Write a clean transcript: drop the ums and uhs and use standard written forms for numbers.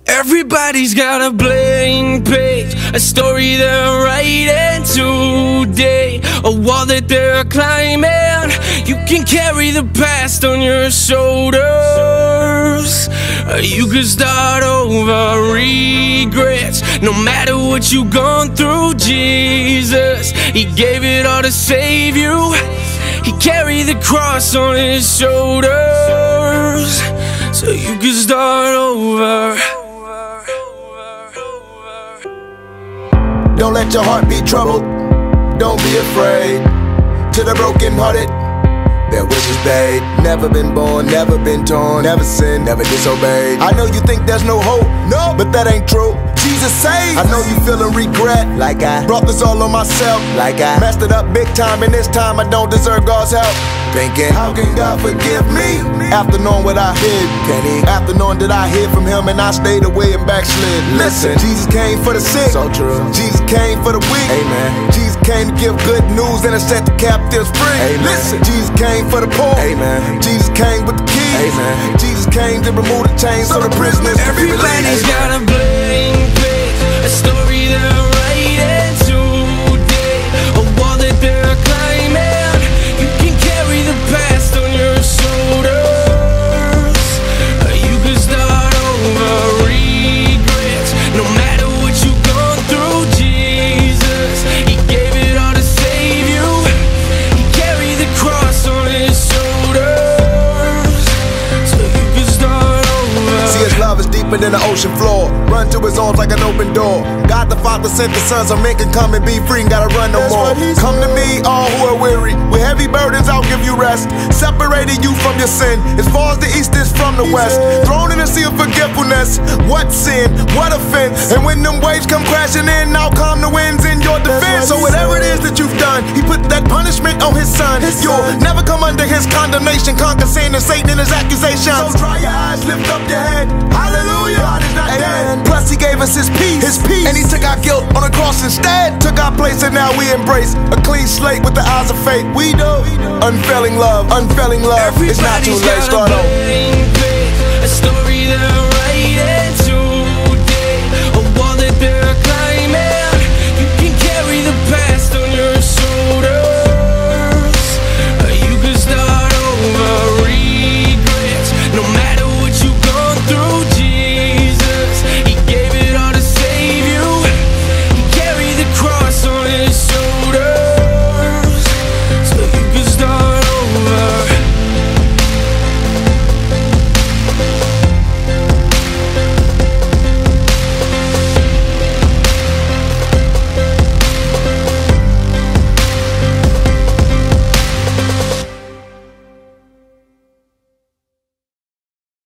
Everybody's got a blank page, a story they're writing today, a wall that they're climbing. You can carry the past on your shoulders. You can start over regrets. No matter what you've gone through, Jesus, He gave it all to save you. He carried the cross on His shoulders, so you can start over. Don't let your heart be troubled, don't be afraid. To the broken-hearted, their wishes paid. Never been born, never been torn, never sinned, never disobeyed. I know you think there's no hope, no, but that ain't true. Jesus saved. I know you feeling regret, like I brought this all on myself, like I messed it up big time, and this time I don't deserve God's help. Thinking, how can God forgive me? After knowing what I did, can He? After knowing that I hid from Him and I stayed away and backslid. Listen, Jesus came for the sick, so true. Jesus came for the weak, amen. Jesus came to give good news and to set the captives free, amen. Listen, Jesus came for the poor, amen. Jesus came with the keys, amen. Jesus came to remove the chains so the prisoners can be released. Everybody's got a blank page, a story they're writing today, a wall that they're climbing. You can carry the past on your shoulders. You can start over regrets. No matter what you've gone through, Jesus, He gave it all to save you. He carried the cross on His shoulders, so you can start over. See, His love is deeper than the ocean floor. Run to His arms like an open door. God the Father sent the Son so men can come and be free, ain't gotta run no more. Come to me, all who are weary, with heavy burdens I'll give you rest. Separating you from your sin, as far as the east is from the west. Thrown in the sea of forgetfulness. What sin, what offense? And when them waves come crashing in, I'll calm the winds in your defense. So whatever it is that you've done, He put that punishment on His Son. You'll never come under His condemnation, conquer sin and Satan and his accusations. So dry your eyes, lift up your head. Hallelujah, God is not dead. Plus He gave us His peace, and He took our guilt on the cross instead. Took our place and now we embrace a clean slate with the eyes of faith. We do unfailing love, unfailing love. It's not too late, start over.